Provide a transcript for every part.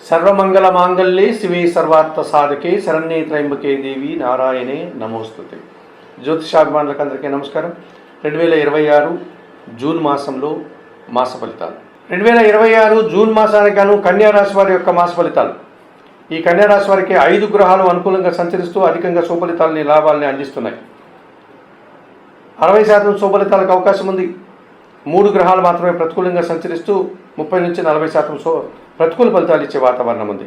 సర్వమంగళ మాంగళ్యే శివే సర్వార్థ సాధకే శరణ్యే త్రయంబకే దేవి నారాయణే నమోస్తుతే. జ్యోతిషాభిమానులకు అందరికీ నమస్కారం. 2026 జూన్ మాసంలో మాస ఫలితాలు. 2026 జూన్ మాసానికి గాను కన్యారాశి వారి యొక్క మాస ఫలితాలు. ఈ కన్యారాశి వారికి 5 గ్రహాలు అనుకూలంగా సంచరిస్తూ అధికంగా శుభఫలితాలని లాభాలని అందిస్తున్నాయి. 60% శుభఫలితాలకు అవకాశం ఉంది. 3 గ్రహాలు మాత్రమే ప్రతికూలంగా సంచరిస్తూ 30 నుంచి 40% ప్రతికూల ఫలితాలు ఇచ్చే వాతావరణం ఉంది.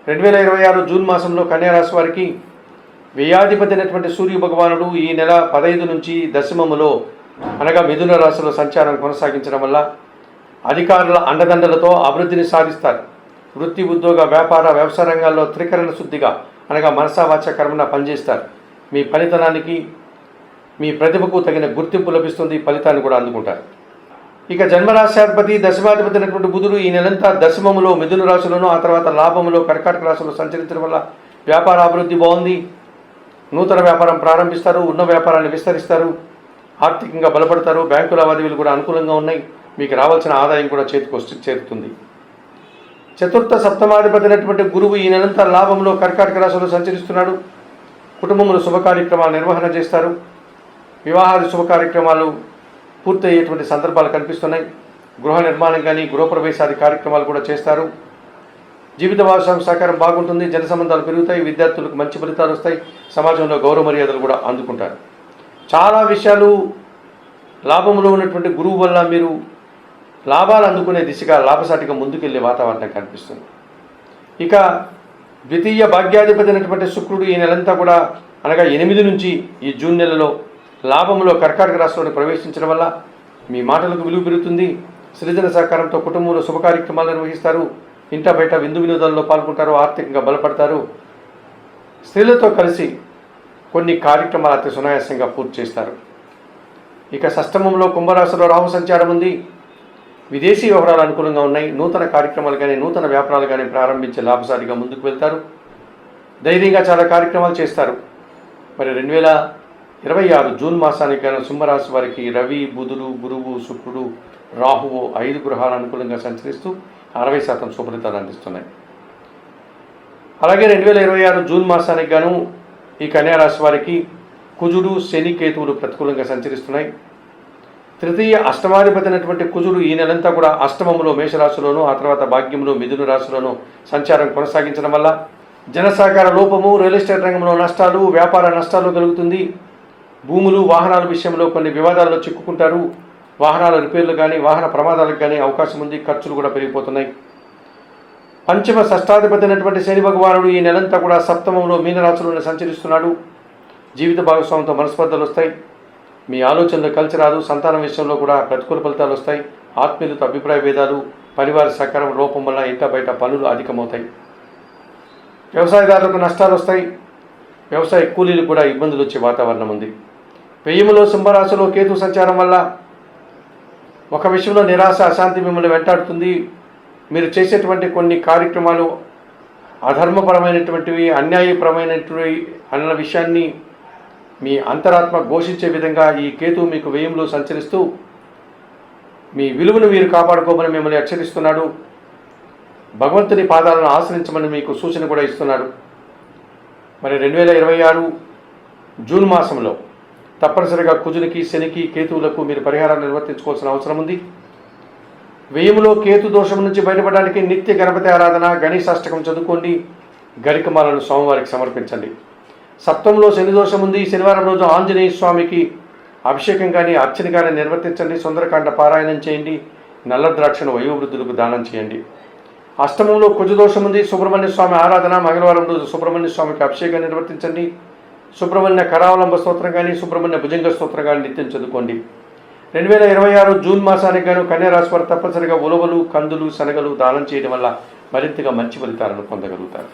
2026 జూన్ మాసంలో కన్యారాశి వారికి వ్యయాధిపతి అయినటువంటి సూర్య భగవానుడు ఈ నెల 15 నుంచి దశమములో అనగా మిథున రాశిలో సంచారం కొనసాగించడం వల్ల అధికారుల అండదండలతో అభివృద్ధిని సాధిస్తారు. వృత్తి, ఉద్యోగ, వ్యాపార, వ్యవసాయ రంగాల్లో త్రికరణ శుద్ధిగా అనగా మనసా వాచ కర్మన పనిచేస్తారు. మీ పనితనానికి మీ ప్రతిభకు తగిన గుర్తింపు లభిస్తుంది. ఫలితాన్ని కూడా అందుకుంటారు. ఇక జన్మరాశ్యాధిపతి దశమాధిపతి అయినటువంటి బుధుడు ఈ నెలంతా దశమములో మిథున రాశిలోనూ ఆ తర్వాత లాభములో కర్కాటక రాశిలో సంచరించడం వల్ల వ్యాపార అభివృద్ధి బాగుంది. నూతన వ్యాపారం ప్రారంభిస్తారు. ఉన్న వ్యాపారాన్ని విస్తరిస్తారు. ఆర్థికంగా బలపడతారు. బ్యాంకు లావాదేవీలు కూడా అనుకూలంగా ఉన్నాయి. మీకు రావాల్సిన ఆదాయం కూడా చేరుతుంది. చతుర్థ సప్తమాధిపతి అయినటువంటి గురువు ఈ నెలంతా లాభంలో కర్కాటక రాశిలో సంచరిస్తున్నాడు. కుటుంబంలో శుభ కార్యక్రమాలు నిర్వహణ చేస్తారు. వివాహాది శుభ కార్యక్రమాలు పూర్తయ్యేటువంటి సందర్భాలు కనిపిస్తున్నాయి. గృహ నిర్మాణం కానీ గృహప్రవేశాది కార్యక్రమాలు కూడా చేస్తారు. జీవిత భాగస్వామి సహకారం బాగుంటుంది. జన సంబంధాలు పెరుగుతాయి. విద్యార్థులకు మంచి ఫలితాలు వస్తాయి. సమాజంలో గౌరవ మర్యాదలు కూడా అందుకుంటారు. చాలా విషయాలు లాభంలో ఉన్నటువంటి గురువు వల్ల మీరు లాభాలు అందుకునే దిశగా లాభసాటిగా ముందుకెళ్లే వాతావరణం కనిపిస్తుంది. ఇక ద్వితీయ భాగ్యాధిపతి అయినటువంటి శుక్రుడు ఈ నెలంతా కూడా అనగా 8 నుంచి ఈ జూన్ నెలలో లాభంలో కర్కాటక రాశిలోని ప్రవేశించడం వల్ల మీ మాటలకు విలువ పెరుగుతుంది. సృజన సహకారంతో కుటుంబంలో శుభ కార్యక్రమాలు నిర్వహిస్తారు. ఇంట బయట విందు వినోదాల్లో పాల్గొంటారు. ఆర్థికంగా బలపడతారు. స్త్రీలతో కలిసి కొన్ని కార్యక్రమాలు అతి సునాయాసంగా పూర్తి చేస్తారు. ఇక షష్టమంలో కుంభరాశిలో రాహు సంచారం ఉంది. విదేశీ వ్యవహారాలు అనుకూలంగా ఉన్నాయి. నూతన కార్యక్రమాలు కానీ నూతన వ్యాపారాలు కానీ ప్రారంభించే లాభసాటిగా ముందుకు వెళ్తారు. ధైర్యంగా చాలా కార్యక్రమాలు చేస్తారు. మరి 2026 జూన్ మాసానికి గాను సింహరాశి వారికి రవి, బుధుడు, గురువు, శుక్రుడు, రాహువు 5 గ్రహాలు అనుకూలంగా సంచరిస్తూ 60% శుభఫలితాలు అందిస్తున్నాయి. అలాగే 2026 జూన్ మాసానికి గాను ఈ కన్యారాశి వారికి కుజుడు, శని, కేతువులు ప్రతికూలంగా సంచరిస్తున్నాయి. తృతీయ అష్టమాధిపతి అయినటువంటి కుజుడు ఈ నెలంతా కూడా అష్టమంలో మేషరాశిలోనూ ఆ తర్వాత భాగ్యంలో మిథున రాశిలోనూ సంచారం కొనసాగించడం వల్ల జనసహకార లోపము, రియల్ ఎస్టేట్ రంగంలో నష్టాలు, వ్యాపార నష్టాలు కలుగుతుంది. భూములు, వాహనాల విషయంలో కొన్ని వివాదాల్లో చిక్కుకుంటారు. వాహనాల రిపేర్లు కానీ వాహన ప్రమాదాలకు కానీ అవకాశం ఉంది. ఖర్చులు కూడా పెరిగిపోతున్నాయి. పంచమ షష్టాధిపతి అయినటువంటి శని భగవానుడు ఈ నెలంతా కూడా సప్తమంలో మీనరాశిలోనే సంచరిస్తున్నాడు. జీవిత భాగస్వామితో మనస్పర్ధలు వస్తాయి. మీ ఆలోచనలు కలిసి రాదు. సంతానం విషయంలో కూడా ప్రతికూల ఫలితాలు వస్తాయి. ఆత్మీయులతో అభిప్రాయ భేదాలు, పరివార సహకారం లోపం వల్ల ఇంట బయట పనులు అధికమవుతాయి. వ్యవసాయదారులకు నష్టాలు వస్తాయి. వ్యవసాయ కూలీలు కూడా ఇబ్బందులు వచ్చే వాతావరణం ఉంది. వ్యయములో సింహరాశిలో కేతు సంచారం వల్ల ఒక విషయంలో నిరాశ, అశాంతి మిమ్మల్ని వెంటాడుతుంది. మీరు చేసేటువంటి కొన్ని కార్యక్రమాలు అధర్మపరమైనటువంటివి, అన్యాయపరమైనటువంటివి అన్న విషయాన్ని మీ అంతరాత్మ ఘోషించే విధంగా ఈ కేతువు మీకు వ్యయంలో సంచరిస్తూ మీ విలువను మీరు కాపాడుకోమని మిమ్మల్ని హెచ్చరిస్తున్నాడు. భగవంతుని పాదాలను ఆశ్రయించమని మీకు సూచన కూడా ఇస్తున్నాడు. మరి 2026 జూన్ మాసంలో తప్పనిసరిగా కుజునికి, శనికి, కేతువులకు మీరు పరిహారాలు నిర్వర్తించుకోవాల్సిన అవసరం ఉంది. వ్యయములో కేతు దోషం నుంచి బయటపడడానికి నిత్య గణపతి ఆరాధన, గణేశాష్టకం చదువుకోండి. గరికమాలను స్వామివారికి సమర్పించండి. సప్తంలో శని దోషం ఉంది. శనివారం రోజు ఆంజనేయ స్వామికి అభిషేకం కానీ అర్చన కానీ నిర్వర్తించండి. సుందరకాండ పారాయణం చేయండి. నల్ల ద్రాక్షను వయోవృద్ధులకు దానం చేయండి. అష్టమంలో కుజదోషం ఉంది. సుబ్రహ్మణ్య స్వామి ఆరాధన, మంగళవారం రోజు సుబ్రహ్మణ్య స్వామికి అభిషేకం నిర్వర్తించండి. సుబ్రహ్మణ్య కరావలంబ స్తోత్రం కానీ సుబ్రహ్మణ్య భుజంగ స్తోత్రం కానీ నిత్యం చదువుకోండి. 2026 జూన్ మాసానికి గాను కన్యారాశి వారు తప్పనిసరిగా ఉలవలు, కందులు, శనగలు దానం చేయడం వల్ల మరింతగా మంచి ఫలితాలను పొందగలుగుతారు.